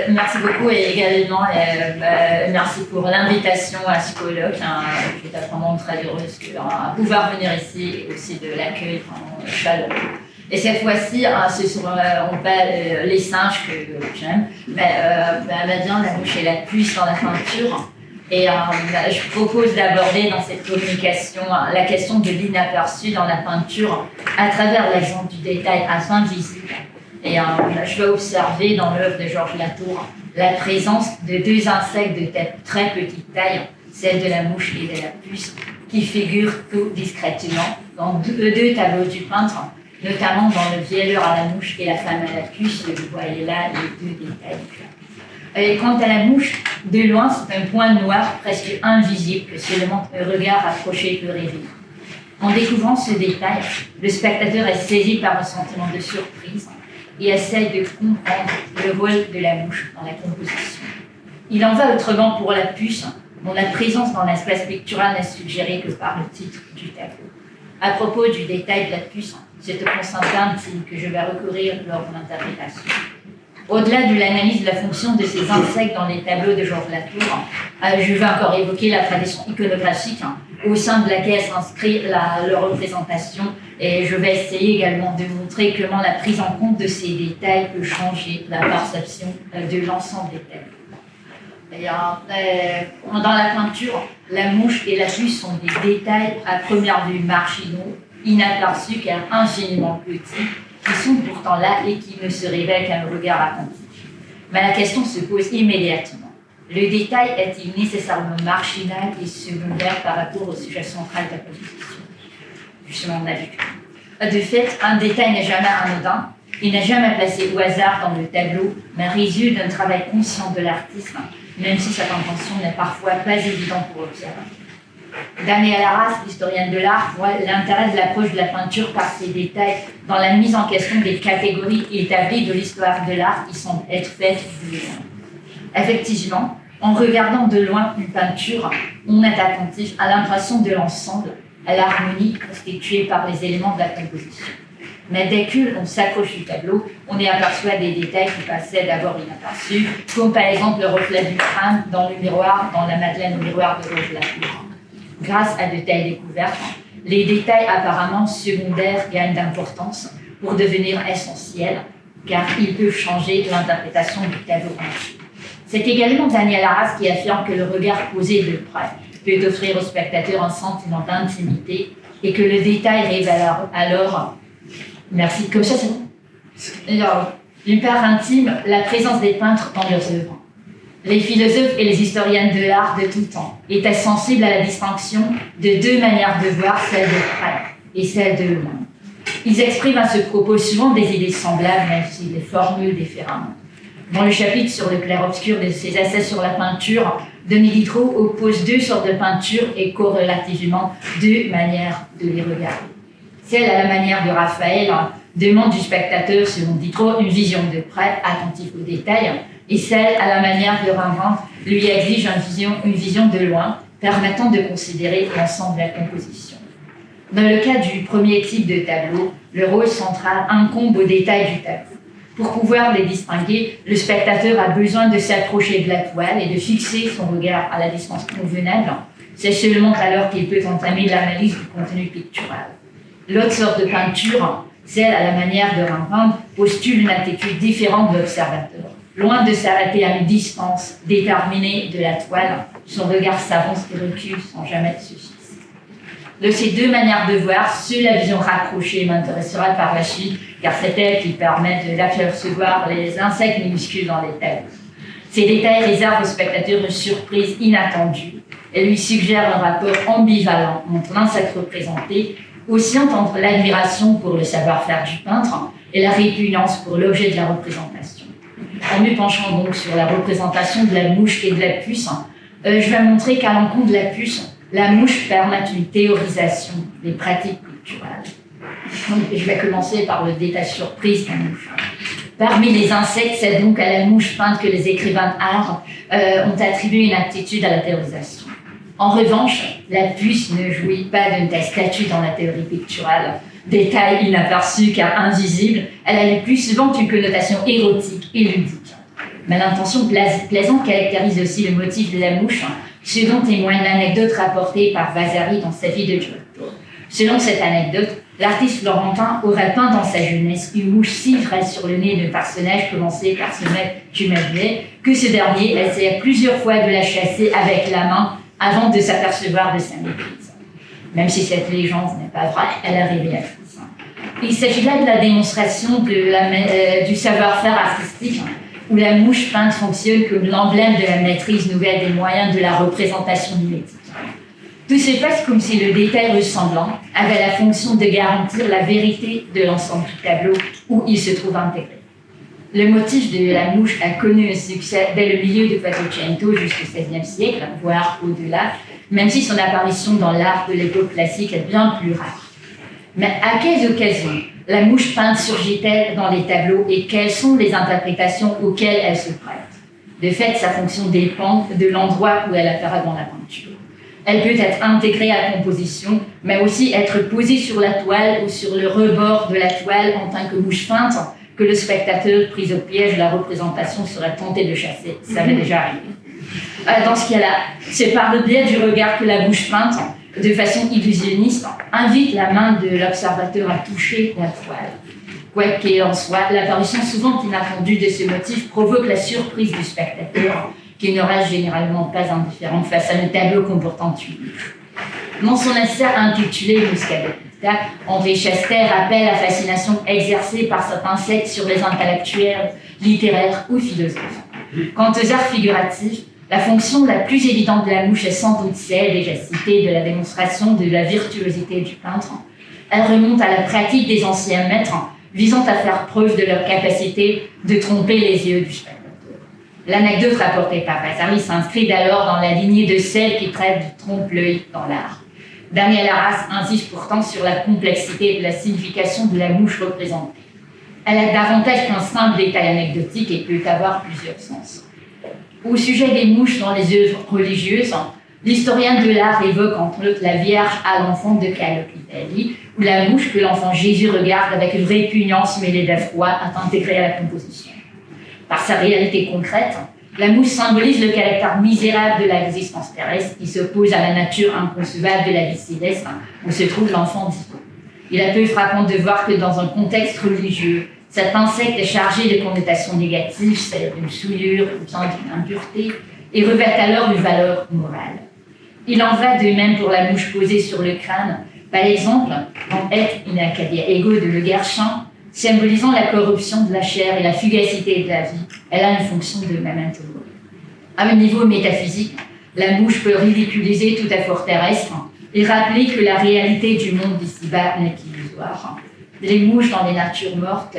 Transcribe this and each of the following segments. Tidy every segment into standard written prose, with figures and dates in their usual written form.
Merci beaucoup et également merci pour l'invitation à ce colloque. J'étais vraiment très heureuse de pouvoir venir ici et aussi de l'accueil chaleureux. Et cette fois-ci, ce sont pas les singes que j'aime, mais bien la mouche et la puce dans la peinture. Et je propose d'aborder dans cette communication la question de l'inaperçu dans la peinture à travers l'exemple du détail assez visible. Et je vais observer dans l'œuvre de Georges Latour la présence de deux insectes de très petite taille, celle de la mouche et de la puce, qui figurent tout discrètement dans deux tableaux du peintre, notamment dans Le vielleur à la mouche et La femme à la puce. Vous voyez là les deux détails. Et quant à la mouche, de loin, c'est un point noir presque invisible que seulement un regard approché peut révéler. En découvrant ce détail, le spectateur est saisi par un sentiment de surprise et essaye de comprendre le rôle de la mouche dans la composition. Il en va autrement pour la puce, dont la présence dans l'espace pictural n'est suggérée que par le titre du tableau. À propos du détail de la puce, c'est au constat intime que je vais recourir lors de l'interprétation. Au-delà de l'analyse de la fonction de ces insectes dans les tableaux de Georges Latour, je vais encore évoquer la tradition iconographique au sein de laquelle s'inscrit leur représentation, et je vais essayer également de montrer comment la prise en compte de ces détails peut changer la perception de l'ensemble des tableaux. Dans la peinture, la mouche et la puce sont des détails à première vue marginaux, inaperçus car infiniment petits, qui sont pourtant là et qui ne se révèlent qu'à un regard attentif. Mais la question se pose immédiatement. Le détail est-il nécessairement marginal et secondaire par rapport au sujet central de la composition? Justement, on a vu. De fait, un détail n'est jamais anodin, il n'est jamais placé au hasard dans le tableau, mais résulte d'un travail conscient de l'artiste, même si cette intention n'est parfois pas évidente pour observer. Daniel Arras, historienne de l'art, voit l'intérêt de l'approche de la peinture par ses détails dans la mise en question des catégories établies de l'histoire de l'art qui semblent être faites de loin. Effectivement, en regardant de loin une peinture, on est attentif à l'impression de l'ensemble, à l'harmonie constituée par les éléments de la composition. Mais dès que l'on s'approche du tableau, on y aperçoit des détails qui passaient d'abord inaperçus, comme par exemple le reflet du crâne dans le miroir, dans la Madeleine au miroir de Georges Latour. Grâce à de telles découvertes, les détails apparemment secondaires gagnent d'importance pour devenir essentiels, car ils peuvent changer l'interprétation du tableau entier. C'est également Daniel Arras qui affirme que le regard posé de près peut offrir au spectateur un sentiment d'intimité et que le détail révèle alors, merci, comme ça c'est bon, alors, d'une part intime, la présence des peintres dans leurs œuvres. Les philosophes et les historiennes de l'art de tout temps étaient sensibles à la distinction de deux manières de voir, celle de près et celle de loin. Ils expriment à ce propos souvent des idées semblables, même s'ils les formulent différemment. Dans le chapitre sur le clair-obscur de ses essais sur la peinture, Denis Diderot oppose deux sortes de peinture et corrélativement deux manières de les regarder. Celle à la manière de Raphaël demande du spectateur, selon Diderot, une vision de près, attentive aux détails, et celle à la manière de Rembrandt lui exige une vision de loin, permettant de considérer l'ensemble de la composition. Dans le cas du premier type de tableau, le rôle central incombe aux détails du tableau. Pour pouvoir les distinguer, le spectateur a besoin de s'approcher de la toile et de fixer son regard à la distance convenable. C'est seulement alors qu'il peut entamer l'analyse du contenu pictural. L'autre sorte de peinture, celle à la manière de Rembrandt, postule une attitude différente de l'observateur. Loin de s'arrêter à une distance déterminée de la toile, son regard s'avance et recule sans jamais se fixer. De ces deux manières de voir, seule la vision rapprochée m'intéressera par la suite, car c'est elle qui permet d'apercevoir les insectes minuscules dans les tableaux. Ces détails réservent au spectateur une surprise inattendue et lui suggèrent un rapport ambivalent entre l'insecte représenté, aussi entre l'admiration pour le savoir-faire du peintre et la répugnance pour l'objet de la représentation. En me penchant donc sur la représentation de la mouche et de la puce, je vais montrer qu'à l'encontre de la puce, la mouche permet une théorisation des pratiques culturelles. Je vais commencer par le détail surprise de la mouche. Parmi les insectes, c'est donc à la mouche peinte que les écrivains d'art ont attribué une aptitude à la théorisation. En revanche, la puce ne jouit pas d'un tel statut dans la théorie picturale. Détail inaperçu car invisible, elle a le plus souvent une connotation érotique et ludique. Mais l'intention plaisante caractérise aussi le motif de la mouche, ce dont témoigne l'anecdote rapportée par Vasari dans sa vie de Giotto. Selon cette anecdote, l'artiste florentin aurait peint dans sa jeunesse une mouche si vraie sur le nez d'un personnage commencé par ce maître Jumellet que ce dernier essayait plusieurs fois de la chasser avec la main avant de s'apercevoir de sa méprise. Même si cette légende n'est pas vraie, elle est révélatrice. Il s'agit là de la démonstration du savoir-faire artistique où la mouche peinte fonctionne comme l'emblème de la maîtrise nouvelle des moyens de la représentation mimétique. Tout se passe comme si le détail ressemblant avait la fonction de garantir la vérité de l'ensemble du tableau où il se trouve intégré. Le motif de la mouche a connu un succès dès le milieu de Quattrocento jusqu'au XVIe siècle, voire au-delà, même si son apparition dans l'art de l'époque classique est bien plus rare. Mais à quelles occasions la mouche peinte surgit-elle dans les tableaux et quelles sont les interprétations auxquelles elle se prête? De fait, sa fonction dépend de l'endroit où elle apparaît dans la peinture. Elle peut être intégrée à la composition, mais aussi être posée sur la toile ou sur le rebord de la toile en tant que mouche peinte que le spectateur pris au piège de la représentation serait tenté de chasser. Ça m'est déjà arrivé. Dans ce cas-là, c'est par le biais du regard que la mouche peinte, de façon illusionniste, invite la main de l'observateur à toucher la toile. Quoi qu'il en soit, l'apparition souvent inattendue de ce motif provoque la surprise du spectateur, qui ne reste généralement pas indifférent face à un tableau comportant une mouche. Dans son essai intitulé Muscadetta, André Chester rappelle la fascination exercée par cet insecte sur les intellectuels, littéraires ou philosophes. Quant aux arts figuratifs, la fonction la plus évidente de la mouche est sans doute celle, déjà citée, de la démonstration de la virtuosité du peintre. Elle remonte à la pratique des anciens maîtres, visant à faire preuve de leur capacité de tromper les yeux du spectateur. L'anecdote rapportée par Vasari s'inscrit alors dans la lignée de celles qui traitent du trompe-l'œil dans l'art. Daniel Arras insiste pourtant sur la complexité de la signification de la mouche représentée. Elle est davantage qu'un simple détail anecdotique et peut avoir plusieurs sens. Au sujet des mouches dans les œuvres religieuses, l'historien de l'art évoque entre autres la Vierge à l'enfant de Calogridali, où la mouche que l'enfant Jésus regarde avec une répugnance mêlée d'effroi est intégrée à la composition. Par sa réalité concrète, la mouche symbolise le caractère misérable de l'existence terrestre qui s'oppose à la nature inconcevable de la vie céleste où se trouve l'enfant divin. Il est peu frappant de voir que dans un contexte religieux, cet insecte est chargé de connotations négatives, celles d'une souillure ou bien d'une impureté, et revêt alors une valeur morale. Il en va de même pour la mouche posée sur le crâne, par exemple, dans Et in Arcadia Ego de Le Guerchin, symbolisant la corruption de la chair et la fugacité de la vie. Elle a une fonction de memento mori. À un niveau métaphysique, la mouche peut ridiculiser tout effort terrestre et rappeler que la réalité du monde d'ici-bas n'est qu'illusoire. Les mouches dans les natures mortes,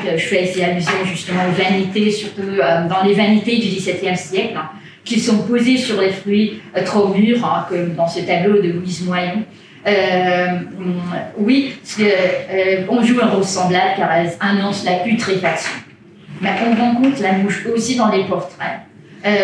je fais ici allusion justement aux vanités, surtout dans les vanités du XVIIe siècle, qui sont posées sur les fruits trop mûrs, comme dans ce tableau de Louise Moyon. Oui, on joue un rôle semblable car elle annonce la putréfaction. Mais on rencontre la mouche aussi dans les portraits,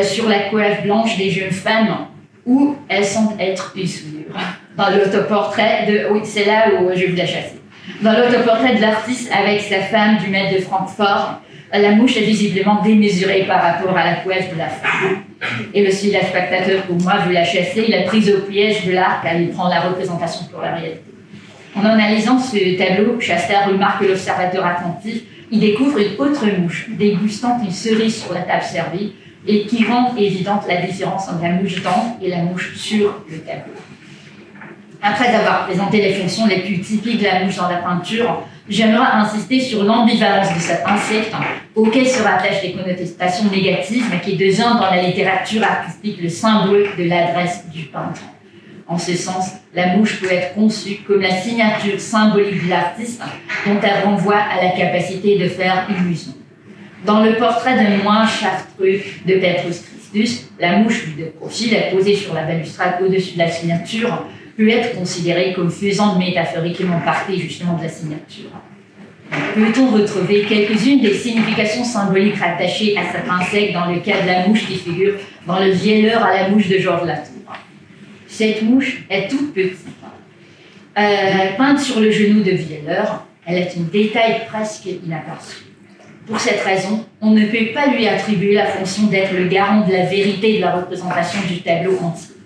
sur la coiffe blanche des jeunes femmes où elles semblent être des souillures. Dans l'autoportrait de... Oui, c'est là où je vais la chasser. Dans l'autoportrait de l'artiste avec sa femme du maître de Francfort, la mouche est visiblement démesurée par rapport à la coiffe de la femme. Et le spectateur, pour moi, veut la chasser, il est pris au piège de l'art car il prend la représentation pour la réalité. En analysant ce tableau, Chester remarque que l'observateur attentif, il découvre une autre mouche, dégustant une cerise sur la table servie, et qui rend évidente la différence entre la mouche dans et la mouche sur le tableau. Après avoir présenté les fonctions les plus typiques de la mouche dans la peinture, j'aimerais insister sur l'ambivalence de cet insecte auquel se rattachent des connotations négatives, mais qui devient dans la littérature artistique le symbole de l'adresse du peintre. En ce sens, la mouche peut être conçue comme la signature symbolique de l'artiste dont elle renvoie à la capacité de faire illusion. Dans le portrait d'un moine chartreux de Petrus Christus, la mouche vue de profil est posée sur la balustrade au-dessus de la signature peut être considérée comme faisant métaphoriquement partie justement de la signature. Peut-on retrouver quelques-unes des significations symboliques rattachées à cet insecte dans le cas de la mouche qui figure dans le Vielleur à la mouche de Georges Latour? Cette mouche est toute petite. Peinte sur le genou de Vielleur, elle est un détail presque inaperçu. Pour cette raison, on ne peut pas lui attribuer la fonction d'être le garant de la vérité de la représentation du tableau entier.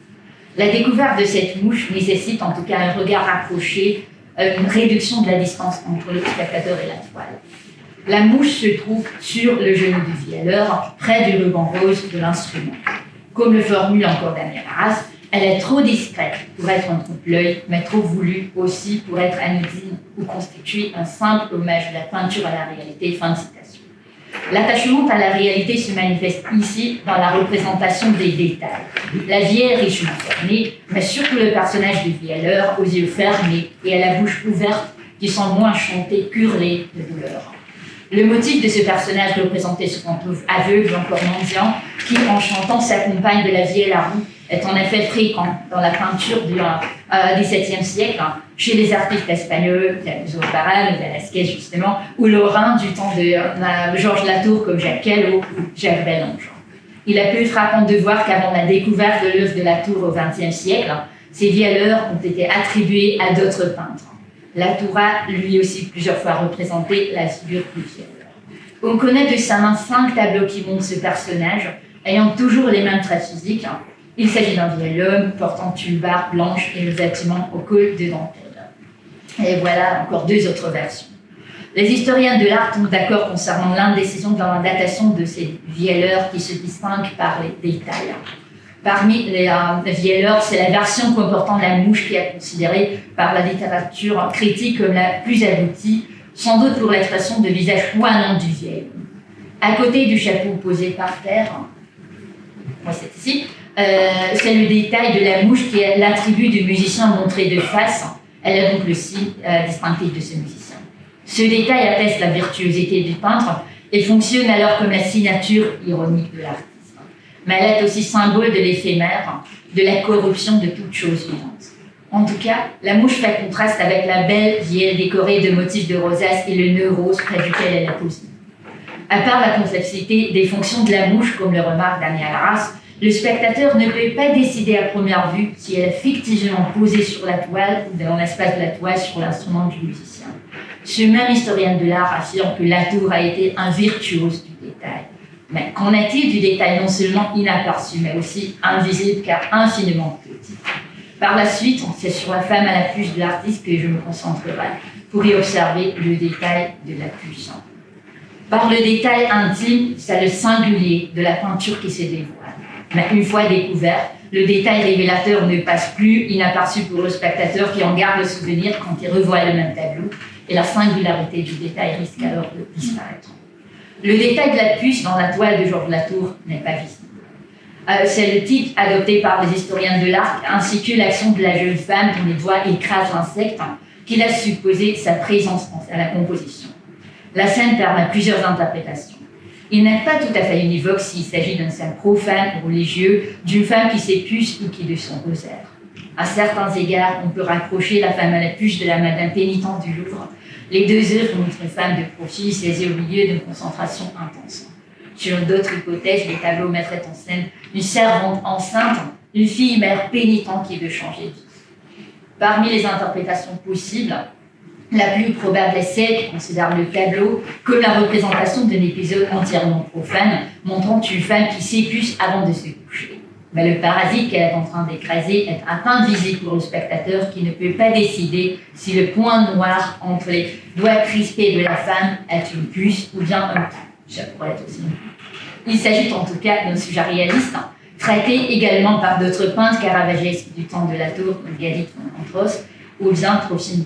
La découverte de cette mouche nécessite en tout cas un regard rapproché, une réduction de la distance entre le spectateur et la toile. La mouche se trouve sur le genou du vielleur, près du ruban rose de l'instrument. Comme le formule encore Damien Arras, elle est trop discrète pour être un trompe-l'œil, mais trop voulue aussi pour être anodine ou constituer un simple hommage de la peinture à la réalité. Fin de citation. L'attachement à la réalité se manifeste ici dans la représentation des détails. La vie est richement ornée, mais surtout le personnage du vielleur, aux yeux fermés et à la bouche ouverte, qui semble moins chanter qu'hurler de douleur. Le motif de ce personnage représenté sur un pauvre aveugle, encore mendiant, qui, en chantant, s'accompagne de la vie et la roue, est en effet fréquent dans la peinture du XVIIe siècle, chez les artistes espagnols, Pizarro, Velázquez justement, ou lorrains du temps de Georges Latour comme Jacques Callot ou Jacques Bellange. Il est peu frappant de voir qu'avant la découverte de l'œuvre de Latour au XXe siècle, ces vielleurs ont été attribués à d'autres peintres. Latour a lui aussi plusieurs fois représenté la figure du vielleur. On connaît de sa main 5 tableaux qui montrent ce personnage, ayant toujours les mêmes traits physiques. Il s'agit d'un vieil homme portant une barbe blanche et le vêtement au col de dentelle. Et voilà encore 2 autres versions. Les historiens de l'art sont d'accord concernant l'indécision dans la datation de ces vielleurs qui se distinguent par les détails. Parmi les vielleurs, c'est la version comportant la mouche qui est considérée par la littérature critique comme la plus aboutie, sans doute pour l'expression de visage poignant du vieil homme. À côté du chapeau posé par terre, moi c'est ici, c'est le détail de la mouche qui est l'attribut du musicien montré de face. Elle est donc le signe distinctif de ce musicien. Ce détail atteste la virtuosité du peintre et fonctionne alors comme la signature ironique de l'artiste. Mais elle est aussi symbole de l'éphémère, de la corruption de toute chose vivante. En tout cas, la mouche fait contraste avec la belle vieille décorée de motifs de rosace et le nœud rose près duquel elle est posée. À part la complexité des fonctions de la mouche, comme le remarque Damien Arras, le spectateur ne peut pas décider à première vue si elle est fictivement posée sur la toile ou dans l'espace de la toile sur l'instrument du musicien. Ce même historien de l'art affirme que Latour a été un virtuose du détail. Mais qu'en est-il du détail non seulement inaperçu, mais aussi invisible car infiniment petit? Par la suite, c'est sur la femme à la puce de l'artiste que je me concentrerai pour y observer le détail de la puce. Par le détail intime, c'est le singulier de la peinture qui se dévoile. Mais une fois découvert, le détail révélateur ne passe plus inaperçu pour le spectateur qui en garde le souvenir quand il revoit le même tableau, et la singularité du détail risque alors de disparaître. Le détail de la puce dans la toile de Georges Latour n'est pas visible. C'est le titre adopté par les historiens de l'art, ainsi que l'action de la jeune femme dont les doigts écrasent l'insecte, qui laisse supposer sa présence à la composition. La scène permet plusieurs interprétations. Il n'est pas tout à fait univoque s'il s'agit d'une scène profane ou religieuse, d'une femme qui s'épuce ou qui de son rosaire. À certains égards, on peut rapprocher la femme à la puce de la Madame pénitente du Louvre. Les 2 œuvres montrent une femme de profil saisie au milieu d'une concentration intense. Sur d'autres hypothèses, les tableaux mettraient en scène une servante enceinte, une fille mère pénitente qui veut changer de vie. Parmi les interprétations possibles, la plus probable est celle qui considère le tableau comme la représentation d'un épisode entièrement profane, montrant une femme qui s'épuce avant de se coucher. Mais le parasite qu'elle est en train d'écraser est à peine visible pour le spectateur qui ne peut pas décider si le point noir entre les doigts crispés de la femme est une puce ou bien un trou. Ça pourrait être aussi une puce. Il s'agit en tout cas d'un sujet réaliste, traité également par d'autres peintres caravagesques du temps de Latour, comme Galit entre autres, ou bien Trophime.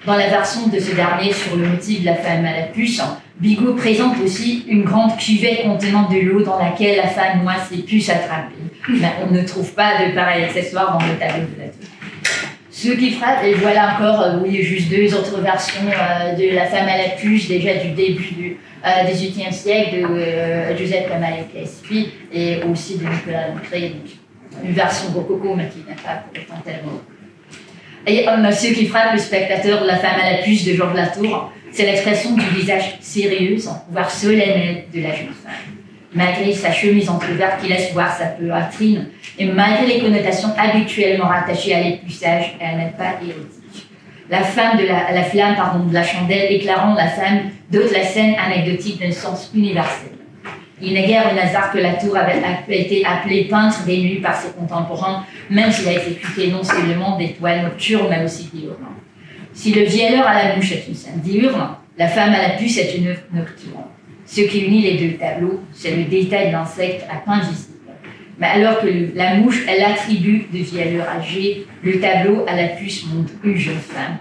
Dans la version de ce dernier sur le motif de la femme à la puce, Bigot présente aussi une grande cuvette contenant de l'eau dans laquelle la femme noie ses puces attrapées. Mais on ne trouve pas de pareil accessoire dans le tableau de Latour. Ce qui frappe, et voilà encore, juste 2 autres versions de la femme à la puce, déjà du début du XVIIIe siècle, de Giuseppe Maio-Crespi, et aussi de Nicolas Lancret, une version rococo, mais qui n'est pas pour autant tellement. Et ce qui frappe le spectateur de la femme à la puce de Georges Latour, c'est l'expression du visage sérieux, voire solennel de la jeune femme. Malgré sa chemise entrouverte qui laisse voir sa poitrine, et malgré les connotations habituellement rattachées à l'épuçage, elle n'est pas érotique. la flamme de la chandelle éclairant la femme dote la scène anecdotique d'un sens universel. Il n'est guère un hasard que Latour a été appelé peintre des nuits par ses contemporains, même s'il a exécuté non seulement des toiles nocturnes, mais aussi diurnes. Si le vielleur à la mouche est une scène diurne, la femme à la puce est une œuvre nocturne. Ce qui unit les deux tableaux, c'est le détail de l'insecte à peine visible. Mais alors que la mouche est l'attribut de vielleur âgé, le tableau à la puce montre une jeune femme.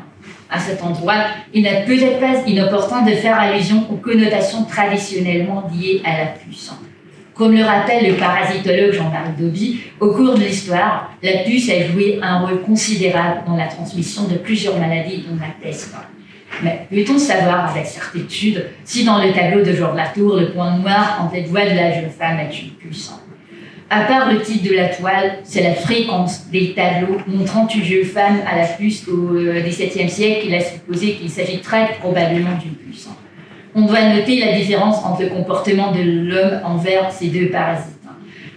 À cet endroit, il n'est peut-être pas inopportun de faire allusion aux connotations traditionnellement liées à la puce. Comme le rappelle le parasitologue Jean-Marie Dauby, au cours de l'histoire, la puce a joué un rôle considérable dans la transmission de plusieurs maladies, dont la peste. Mais peut-on savoir avec certitude si dans le tableau de Georges Latour, le point noir entre les doigts de la jeune femme est une puce? À part le titre de la toile, c'est la fréquence des tableaux montrant une jeune femme à la puce au XVIIe siècle qu'il a supposé qu'il s'agit très probablement d'une puce. On doit noter la différence entre le comportement de l'homme envers ces deux parasites.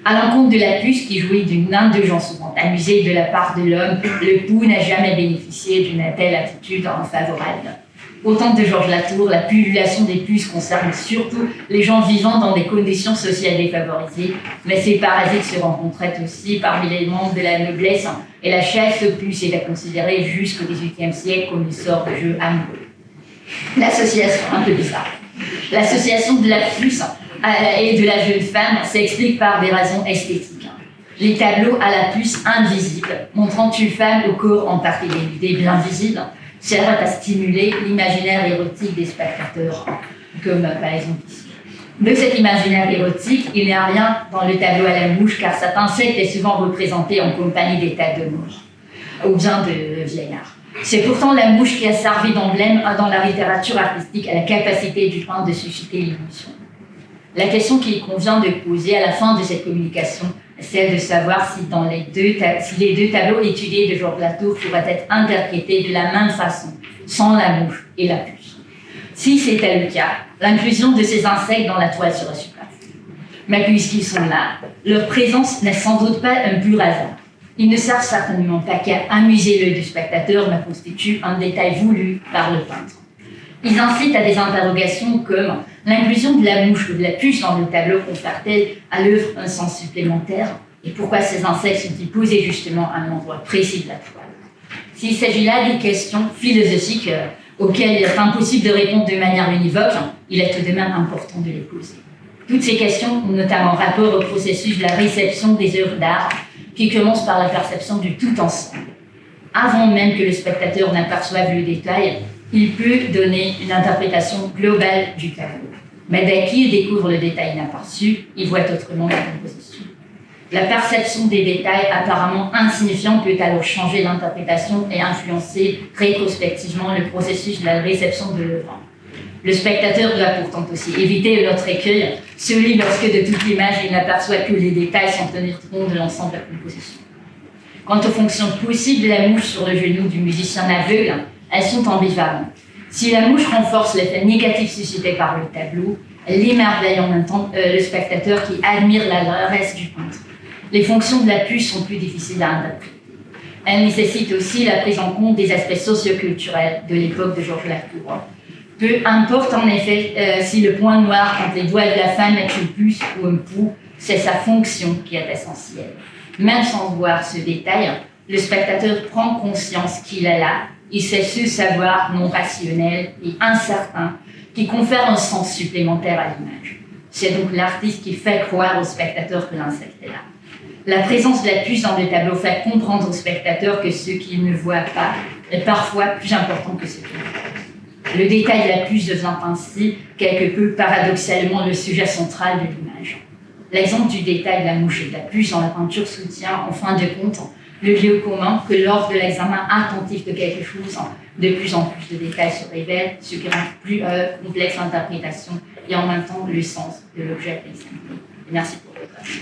À l'encontre de la puce qui jouit d'une indulgence souvent amusée de la part de l'homme, le pou n'a jamais bénéficié d'une telle attitude favorable. Au temps de Georges Latour, la pullulation des puces concerne surtout les gens vivant dans des conditions sociales défavorisées, mais ces parasites se rencontraient aussi parmi les membres de la noblesse, et la chasse aux puces était considérée jusqu'au XVIIIe siècle comme une sorte de jeu amoureux. L'association, un peu bizarre, l'association de la puce et de la jeune femme s'explique par des raisons esthétiques. Les tableaux à la puce invisible, montrant une femme au corps en partie dénudé, bien visible, servent à stimuler l'imaginaire érotique des spectateurs, comme par exemple ici. De cet imaginaire érotique, il n'y a rien dans le tableau à la mouche, car cet insecte est souvent représenté en compagnie des têtes de mort, ou bien de vieillards. C'est pourtant la mouche qui a servi d'emblème dans la littérature artistique à la capacité du peintre de susciter l'émotion. La question qu'il convient de poser à la fin de cette communication est celle de savoir si les deux tableaux étudiés de Georges Latour pourraient être interprétés de la même façon, sans la mouche et la puce. Si c'était le cas, l'inclusion de ces insectes dans la toile serait superflue. Mais puisqu'ils sont là, leur présence n'est sans doute pas un pur hasard. Ils ne servent certainement pas qu'à amuser l'œil du spectateur, mais constituent un détail voulu par le peintre. Ils incitent à des interrogations comme l'inclusion de la mouche ou de la puce dans le tableau confère-t-elle à l'œuvre un sens supplémentaire? Et pourquoi ces insectes sont-ils posés justement à un endroit précis de la toile? S'il s'agit là des questions philosophiques auxquelles il est impossible de répondre de manière univoque, il est tout de même important de les poser. Toutes ces questions ont notamment rapport au processus de la réception des œuvres d'art, qui commence par la perception du tout ensemble. Avant même que le spectateur n'aperçoive le détail, il peut donner une interprétation globale du tableau. Mais dès qu'il découvre le détail inaperçu, il voit autrement la composition. La perception des détails apparemment insignifiants peut alors changer l'interprétation et influencer rétrospectivement le processus de la réception de l'œuvre. Le spectateur doit pourtant aussi éviter l'autre écueil, celui lorsque de toute l'image il n'aperçoit que les détails sans tenir compte de l'ensemble de la composition. Quant aux fonctions possibles de la mouche sur le genou du musicien aveugle, elles sont ambivalentes. Si la mouche renforce l'effet négatif suscité par le tableau, elle émerveille en même temps le spectateur qui admire l'adresse du peintre. Les fonctions de la puce sont plus difficiles à interpréter. Elles nécessitent aussi la prise en compte des aspects socioculturels de l'époque de Georges Latour. Peu importe en effet si le point noir entre les doigts de la femme est une puce ou un pou, c'est sa fonction qui est essentielle. Même sans voir ce détail, le spectateur prend conscience qu'il est là. Il sait ce savoir non rationnel et incertain qui confère un sens supplémentaire à l'image. C'est donc l'artiste qui fait croire au spectateur que l'insecte est là. La présence de la puce dans le tableau fait comprendre au spectateur que ce qu'il ne voit pas est parfois plus important que ce qu'il voit. Le détail de la puce devient ainsi, quelque peu paradoxalement, le sujet central de l'image. L'exemple du détail de la mouche et de la puce dans la peinture soutient, en fin de compte, le lieu commun que lors de l'examen attentif de quelque chose, de plus en plus de détails se révèlent, ce qui rend plus complexe l'interprétation et en même temps le sens de l'objet examiné. Merci pour votre attention.